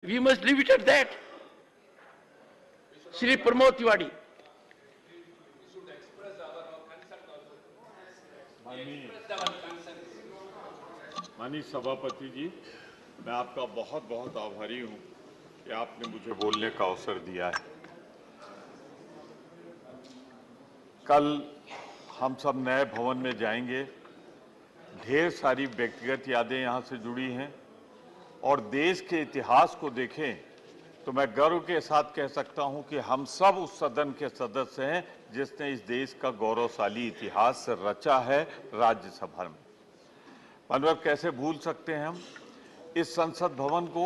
We must leave it at that. Shri Pramod Tiwari. माननीय सभापति जी, मैं आपका बहुत बहुत आभारी हूं कि आपने मुझे बोलने का अवसर दिया है। कल हम सब नए भवन में जाएंगे। ढेर सारी व्यक्तिगत यादें यहां से जुड़ी हैं और देश के इतिहास को देखें तो मैं गर्व के साथ कह सकता हूं कि हम सब उस सदन के सदस्य हैं जिसने इस देश का गौरवशाली इतिहास रचा है राज्यसभा में। माननीय कैसे भूल सकते हैं हम इस संसद भवन को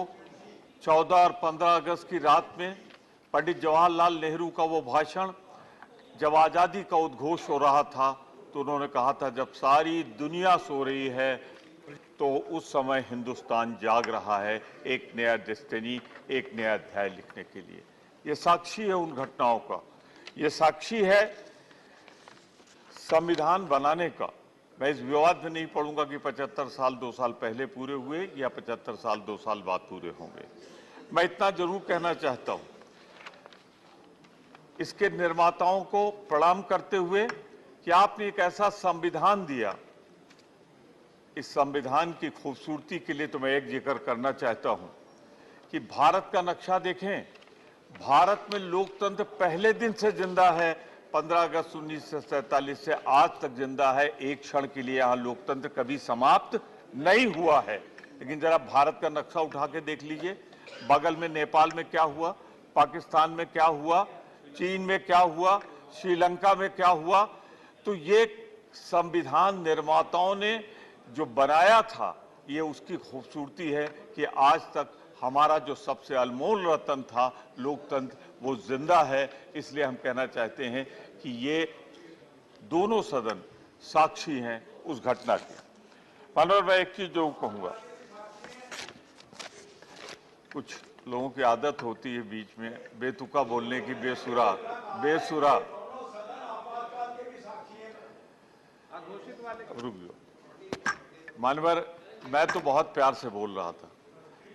14 और 15 अगस्त की रात में पंडित जवाहरलाल नेहरू का वो भाषण, जब आज़ादी का उद्घोष हो रहा था तो उन्होंने कहा था जब सारी दुनिया सो रही है तो उस समय हिंदुस्तान जाग रहा है एक नया डेस्टिनी, एक नया अध्याय लिखने के लिए। ये साक्षी है उन घटनाओं का, ये साक्षी है संविधान बनाने का। मैं इस विवाद में नहीं पढ़ूंगा कि 75 साल 2 साल पहले पूरे हुए या 75 साल 2 साल बाद पूरे होंगे। मैं इतना जरूर कहना चाहता हूं, इसके निर्माताओं को प्रणाम करते हुए कि आपने एक ऐसा संविधान दिया। इस संविधान की खूबसूरती के लिए तो मैं एक जिक्र करना चाहता हूं कि भारत का नक्शा देखें। भारत में लोकतंत्र पहले दिन से जिंदा है, 15 अगस्त 1947 से आज तक जिंदा है। एक क्षण के लिए यहां लोकतंत्र कभी समाप्त नहीं हुआ है। लेकिन जरा भारत का नक्शा उठा के देख लीजिए, बगल में नेपाल में क्या हुआ, पाकिस्तान में क्या हुआ, चीन में क्या हुआ, श्रीलंका में क्या हुआ। तो ये संविधान निर्माताओं ने जो बनाया था, ये उसकी खूबसूरती है कि आज तक हमारा जो सबसे अनमोल रतन था लोकतंत्र, वो जिंदा है। इसलिए हम कहना चाहते हैं कि ये दोनों सदन साक्षी हैं उस घटना के। माननीय मैं एक चीज जो कहूंगा, कुछ लोगों की आदत होती है बीच में बेतुका बोलने की, बेसुरा रुक जाओ। मानवर, मैं तो बहुत प्यार से बोल रहा था,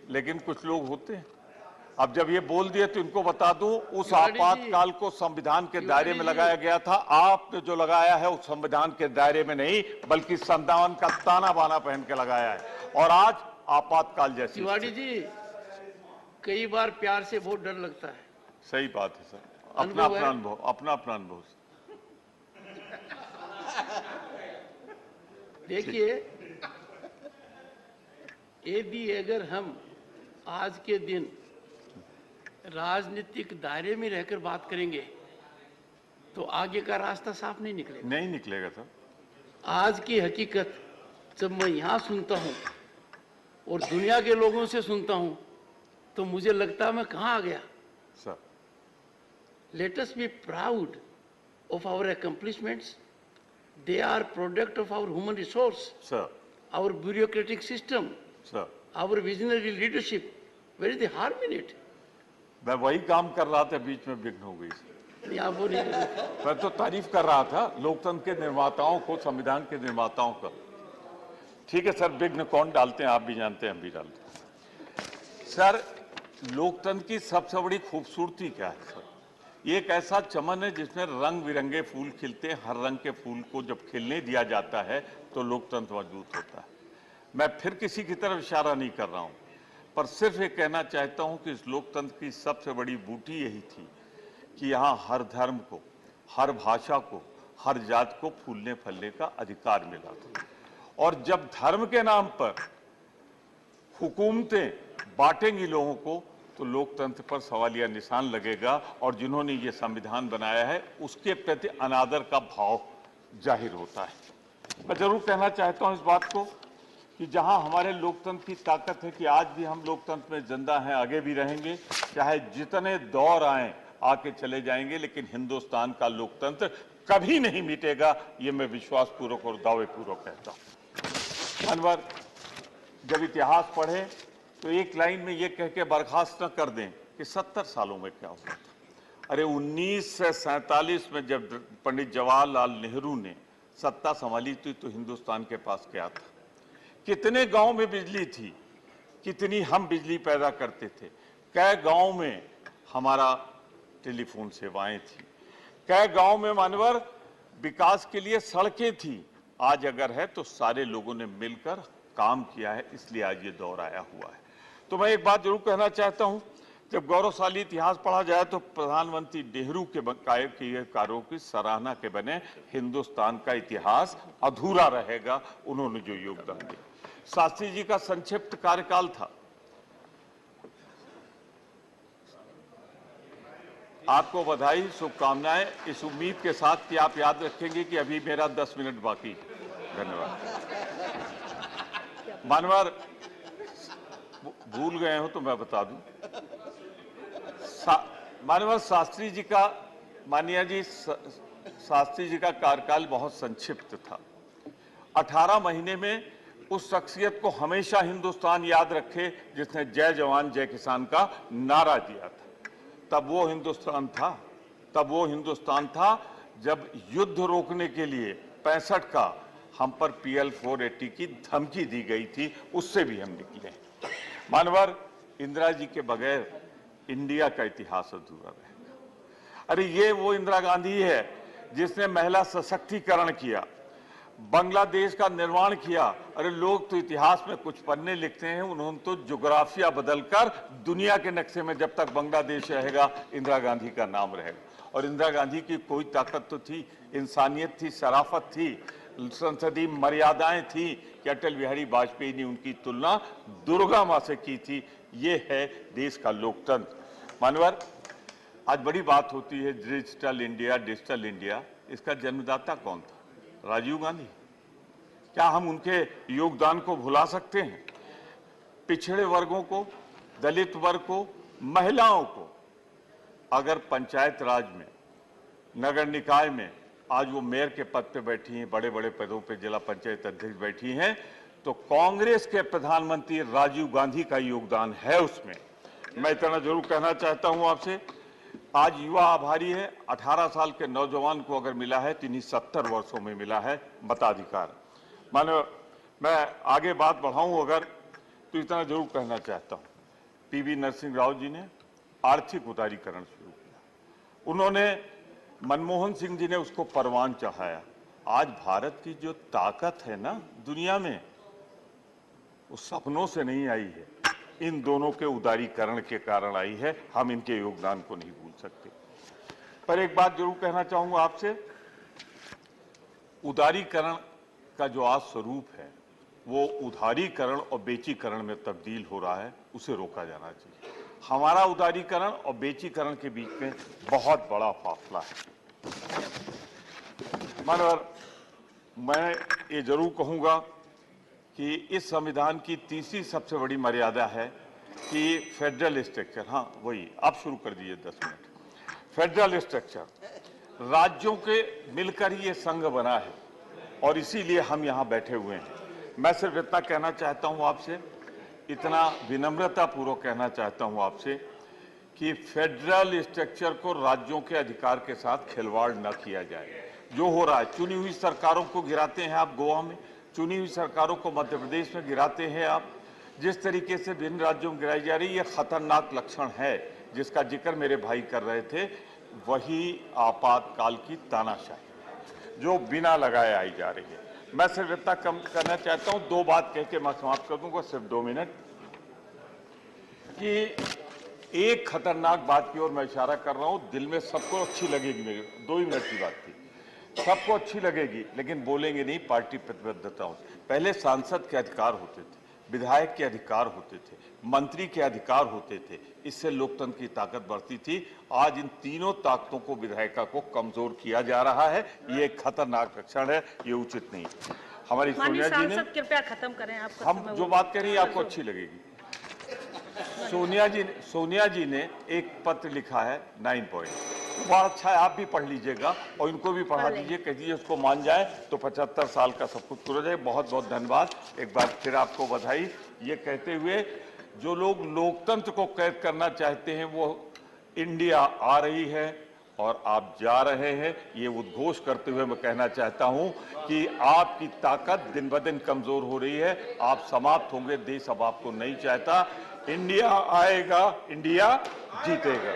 लेकिन कुछ लोग होते हैं, अब जब ये बोल दिए तो इनको बता दूं, उस आपातकाल को संविधान के दायरे में लगाया गया था। आपने जो लगाया है उस संविधान के दायरे में नहीं, बल्कि संविधान का ताना बाना पहन के लगाया है। और आज आपातकाल जैसी तिवारी जी, कई बार प्यार से बहुत डर लगता है। सही बात है सर, अपना अपना अनुभव। देखिए, यदि अगर हम आज के दिन राजनीतिक दायरे में रहकर बात करेंगे तो आगे का रास्ता साफ नहीं निकलेगा सर। आज की हकीकत जब मैं यहाँ सुनता हूँ और दुनिया के लोगों से सुनता हूँ तो मुझे लगता है मैं कहाँ आ गया sir. Let us be proud of our accomplishments. They are product of our human resource, sir, our bureaucratic system, sir, our visionary leadership. Where is the harm in it? मैं वही काम कर रहा था, बीच में विघ्न हो गई। वो नहीं, मैं तो तारीफ कर रहा था लोकतंत्र के निर्माताओं को, संविधान के निर्माताओं का। ठीक है सर, विघ्न कौन डालते हैं आप भी जानते हैं, हम भी डालते हैं। सर, लोकतंत्र की सबसे बड़ी खूबसूरती क्या है सर? ये एक ऐसा चमन है जिसमें रंग बिरंगे फूल खिलते हैं। हर रंग के फूल को जब खिलने दिया जाता है तो लोकतंत्र मजबूत होता है। मैं फिर किसी की तरफ इशारा नहीं कर रहा हूं, पर सिर्फ ये कहना चाहता हूं कि इस लोकतंत्र की सबसे बड़ी बूटी यही थी कि यहाँ हर धर्म को, हर भाषा को, हर जात को फूलने फलने का अधिकार मिला था। और जब धर्म के नाम पर हुकूमतें बांटेंगी लोगों को तो लोकतंत्र पर सवालिया निशान लगेगा और जिन्होंने ये संविधान बनाया है उसके प्रति अनादर का भाव जाहिर होता है। मैं जरूर कहना चाहता हूं इस बात को कि जहां हमारे लोकतंत्र की ताकत है कि आज भी हम लोकतंत्र में जिंदा हैं, आगे भी रहेंगे, चाहे जितने दौर आए आके चले जाएंगे, लेकिन हिंदुस्तान का लोकतंत्र कभी नहीं मिटेगा, ये मैं विश्वास पूर्वक और दावे पूर्वक कहता हूं। अनवर, जब इतिहास पढ़े तो एक लाइन में ये कह के बर्खास्त न कर दें कि 70 सालों में क्या हुआ था। अरे 1947 में जब पंडित जवाहरलाल नेहरू ने सत्ता संभाली थी तो हिंदुस्तान के पास क्या था? कितने गांव में बिजली थी, कितनी हम बिजली पैदा करते थे, कई गांव में हमारा टेलीफोन सेवाएं थी, कई गांव में मानवर विकास के लिए सड़कें थी। आज अगर है तो सारे लोगों ने मिलकर काम किया है, इसलिए आज ये दौर आया हुआ है। तो मैं एक बात जरूर कहना चाहता हूं, जब गौरवशाली इतिहास पढ़ा जाए तो प्रधानमंत्री नेहरू के किए कार्यों की सराहना के बने हिंदुस्तान का इतिहास अधूरा रहेगा। उन्होंने जो योगदान दिया, शास्त्री जी का संक्षिप्त कार्यकाल था। आपको बधाई, शुभकामनाएं, इस उम्मीद के साथ कि आप याद रखेंगे कि अभी मेरा 10 मिनट बाकी है। धन्यवाद। मानवर भूल गए हो तो मैं बता दूं, मानवर शास्त्री जी का, मानिया जी, शास्त्री जी का कार्यकाल बहुत संक्षिप्त था। 18 महीने में उस शख्सियत को हमेशा हिंदुस्तान याद रखे जिसने जय जवान जय किसान का नारा दिया था। तब वो हिंदुस्तान था जब युद्ध रोकने के लिए 65 का हम पर PL 480 की धमकी दी गई थी, उससे भी हम निकले। मानवर, इंदिरा जी के बगैर इंडिया का इतिहास अधूरा रहेगा। अरे ये वो इंदिरा गांधी है जिसने महिला सशक्तिकरण किया, बांग्लादेश का निर्माण किया। अरे लोग तो इतिहास में कुछ पन्ने लिखते हैं, उन्होंने तो ज्योग्राफिया बदलकर दुनिया के नक्शे में जब तक बांग्लादेश रहेगा इंदिरा गांधी का नाम रहेगा। और इंदिरा गांधी की कोई ताकत तो थी, इंसानियत थी, शराफत थी, संसदीय मर्यादाएं थी कि अटल बिहारी वाजपेयी ने उनकी तुलना दुर्गा मां से की थी। ये है देश का लोकतंत्र। मानवर, आज बड़ी बात होती है डिजिटल इंडिया। इसका जन्मदाता कौन था? राजीव गांधी। क्या हम उनके योगदान को भुला सकते हैं? पिछड़े वर्गों को, दलित वर्ग को, महिलाओं को अगर पंचायत राज में, नगर निकाय में आज वो मेयर के पद पे बैठी हैं, बड़े बड़े पदों पे जिला पंचायत अध्यक्ष बैठी हैं, तो कांग्रेस के प्रधानमंत्री राजीव गांधी का योगदान है उसमें। मैं इतना जरूर कहना चाहता हूं आपसे, आज युवा आभारी है। 18 साल के नौजवान को अगर मिला है तो इन्हीं 70 वर्षों में मिला है मताधिकार। मानो मैं आगे बात बढ़ाऊं अगर, तो इतना जरूर कहना चाहता हूं, PV नरसिंह राव जी ने आर्थिक उदारीकरण शुरू किया। उन्होंने, मनमोहन सिंह जी ने उसको परवान चढ़ाया। आज भारत की जो ताकत है ना दुनिया में, वो सपनों से नहीं आई है, इन दोनों के उदारीकरण के कारण आई है। हम इनके योगदान को नहीं भूल सकते। पर एक बात जरूर कहना चाहूंगा आपसे, उदारीकरण का जो आज स्वरूप है वो उधारीकरण और बेचीकरण में तब्दील हो रहा है, उसे रोका जाना चाहिए। हमारा उदारीकरण और बेचीकरण के बीच में बहुत बड़ा फासला है। मानवर, मैं ये जरूर कहूंगा कि इस संविधान की तीसरी सबसे बड़ी मर्यादा है कि फेडरल स्ट्रक्चर, हाँ वही, आप शुरू कर दीजिए 10 मिनट। फेडरल स्ट्रक्चर, राज्यों के मिलकर ही ये संघ बना है और इसीलिए हम यहाँ बैठे हुए हैं। मैं सिर्फ इतना कहना चाहता हूँ आपसे, इतना विनम्रता पूर्वक कहना चाहता हूँ आपसे कि फेडरल स्ट्रक्चर को राज्यों के अधिकार के साथ खिलवाड़ न किया जाए। जो हो रहा है, चुनी हुई सरकारों को गिराते हैं आप गोवा में, चुनी हुई सरकारों को मध्य प्रदेश में गिराते हैं आप, जिस तरीके से विभिन्न राज्यों में गिराई जा रही है, यह खतरनाक लक्षण है जिसका जिक्र मेरे भाई कर रहे थे। वही आपातकाल की तानाशाही जो बिना लगाए आई जा रही है। मैं सिर्फ इतना कम करना चाहता हूं, 2 बात कह के मैं समाप्त कर दूंगा, सिर्फ 2 मिनट, कि एक खतरनाक बात की ओर मैं इशारा कर रहा हूं, दिल में सबको अच्छी लगेगी, मेरी 2 ही मिनट की बात थी, सबको अच्छी लगेगी, लेकिन बोलेंगे नहीं पार्टी प्रतिबद्धताओं से। पहले सांसद के अधिकार होते थे, विधायक के अधिकार होते थे, मंत्री के अधिकार होते थे, इससे लोकतंत्र की ताकत बढ़ती थी। आज इन तीनों ताकतों को, विधायिका को कमजोर किया जा रहा है। ये एक खतरनाक लक्षण है, ये उचित नहीं। हमारी सोनिया जी ने, कृपया खत्म करें, हम जो बात कह रही है आपको अच्छी लगेगी। सोनिया जी ने एक पत्र लिखा है 9 पॉइंट, बहुत अच्छा है, आप भी पढ़ लीजिएगा और इनको भी पढ़ा दीजिए, कह दीजिए उसको मान जाए तो 75 साल का सब कुछ हो जाए। बहुत बहुत धन्यवाद, एक बार फिर आपको बधाई। ये कहते हुए, जो लोग लोकतंत्र को कैद करना चाहते हैं वो इंडिया आ रही है और आप जा रहे हैं, ये उद्घोष करते हुए मैं कहना चाहता हूं कि आपकी ताकत दिन ब दिन कमजोर हो रही है, आप समाप्त होंगे, देश अब आपको नहीं चाहता। इंडिया आएगा, इंडिया जीतेगा।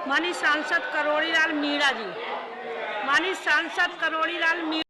माननीय सांसद करोड़ीलाल मीणा जी, माननीय सांसद करोड़ीलाल मीणा।